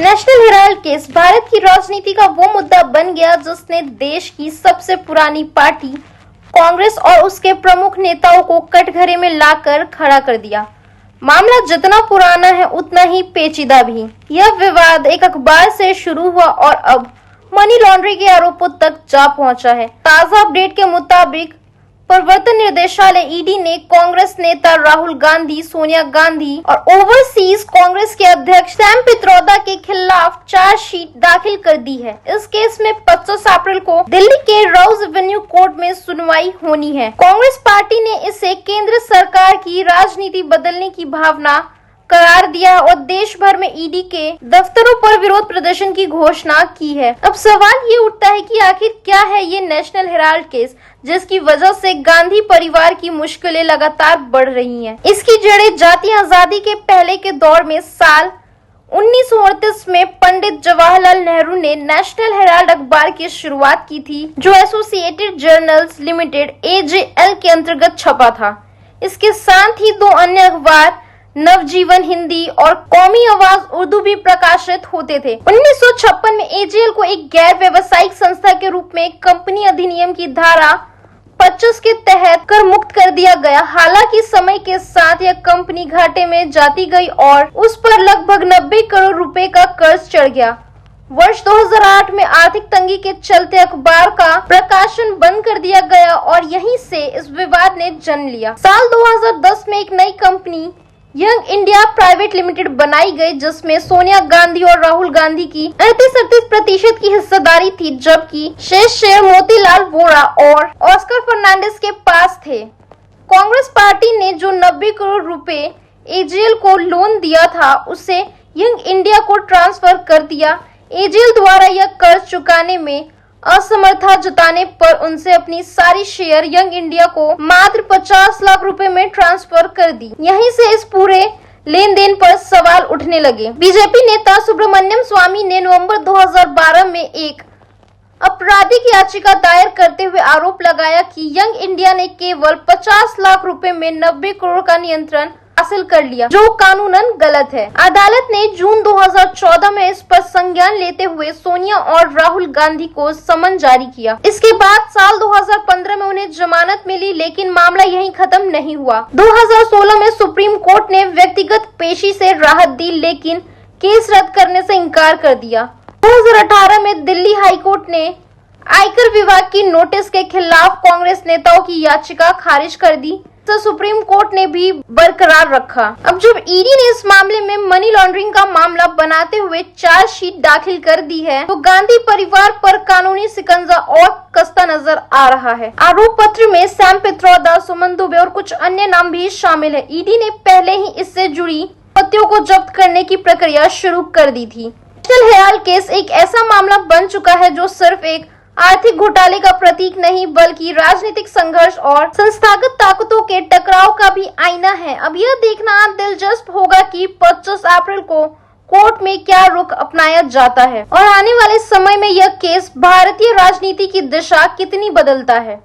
National Herald case Bharat की राजनीति का वो मुद्दा बन गया जिसने देश की सबसे पुरानी पार्टी कांग्रेस और उसके प्रमुख नेताओं को कटघरे में लाकर खड़ा कर दिया। मामला जितना पुराना है उतना ही पेचीदा भी। यह विवाद एक अखबार से शुरू हुआ और अब मनी लॉन्ड्रिंग के आरोपों तक जा पहुंचा है। ताजा अपडेट के मुताबिक प्रवर्तन निर्देशालय ईडी ने कांग्रेस नेता राहुल गांधी, सोनिया गांधी और ओवरसीज कांग्रेस के अध्यक्ष सैम पित्रोदा के खिलाफ चार्जशीट दाखिल कर दी है। इस केस में 25 अप्रैल को दिल्ली के राउज एवेन्यू कोर्ट में सुनवाई होनी है। कांग्रेस पार्टी ने इसे केंद्र सरकार की राजनीति बदलने की भावना करार दिया और देश भर में ईडी के दफ्तरों पर विरोध प्रदर्शन की घोषणा की है। अब सवाल ये उठता है कि आखिर क्या है ये नेशनल हेराल्ड केस, जिसकी वजह से गांधी परिवार की मुश्किलें लगातार बढ़ रही हैं। इसकी जड़ें जातीय आजादी के पहले के दौर में साल 1938 में पंडित जवाहरलाल नेहरू ने नेशनल हेराल्ड अखबार की शुरुआत की थी, जो एसोसिएटेड जर्नल्स लिमिटेड AJL के अंतर्गत छपा था। इसके साथ ही 2 अन्य अखबार नवजीवन हिंदी और कौमी आवाज उर्दू भी प्रकाशित होते थे। 1956 में AJL को एक गैर व्यावसायिक संस्था के रूप में कंपनी अधिनियम की धारा 25 के तहत कर मुक्त कर दिया गया। हालांकि समय के साथ यह कंपनी घाटे में जाती गई और उस पर लगभग 90 करोड़ रुपए का कर्ज चढ़ गया। वर्ष 2008 में आर्थिक तंगी के चलते अखबार का प्रकाशन बंद कर दिया गया और यहीं से इस विवाद ने जन्म लिया। साल 2010 में एक नई company young India private limited बनाई गई, जिसमें सोनिया गांधी और राहुल गांधी की 38% की हिस्सेदारी थी, जबकि शेष शेयर मोतीलाल वोरा और ऑस्कर फर्नांडिस के पास थे। कांग्रेस पार्टी ने जो 90 करोड़ रुपए AJL को लोन दिया था, उसे यंग इंडिया को ट्रांसफर कर दिया। AJL द्वारा यह कर्ज चुकाने में असमर्थता जताने पर उनसे अपनी सारी शेयर यंग इंडिया को मात्र 50 लाख रुपए में ट्रांसफर कर दी। यहीं से इस पूरे लेन देन पर सवाल उठने लगे। बीजेपी नेता सुब्रमण्यम स्वामी ने नवंबर 2012 में एक आपराधिक याचिका दायर करते हुए आरोप लगाया कि यंग इंडिया ने केवल 50 लाख रुपए में 90 करोड़ का नियंत्रण हासिल कर लिया, जो कानूनन गलत है। अदालत ने जून 2014 में इस पर संज्ञान लेते हुए सोनिया और राहुल गांधी को समन जारी किया। इसके बाद साल 2015 में उन्हें जमानत मिली, लेकिन मामला यहीं खत्म नहीं हुआ। 2016 में सुप्रीम कोर्ट ने व्यक्तिगत पेशी से राहत दी, लेकिन केस रद्द करने से इनकार कर दिया। 2018 में दिल्ली हाईकोर्ट ने आयकर विभाग की नोटिस के खिलाफ कांग्रेस नेताओं की याचिका खारिज कर दी, तो सुप्रीम कोर्ट ने भी बरकरार रखा। अब जब ईडी ने इस मामले में मनी लॉन्ड्रिंग का मामला बनाते हुए चार्जशीट दाखिल कर दी है, तो गांधी परिवार पर कानूनी शिकंजा और कसता नजर आ रहा है। आरोप पत्र में सैम पित्रोदा, सुमन दुबे और कुछ अन्य नाम भी शामिल है। ईडी ने पहले ही इससे जुड़ी संपत्तियों को जब्त करने की प्रक्रिया शुरू कर दी थी। नेशनल हेराल्ड केस एक ऐसा मामला बन चुका है जो सिर्फ एक आर्थिक घोटाले का प्रतीक नहीं, बल्कि राजनीतिक संघर्ष और संस्थागत ताकतों के टकराव का भी आईना है। अब यह देखना दिलचस्प होगा कि 25 अप्रैल को कोर्ट में क्या रुख अपनाया जाता है और आने वाले समय में यह केस भारतीय राजनीति की दिशा कितनी बदलता है।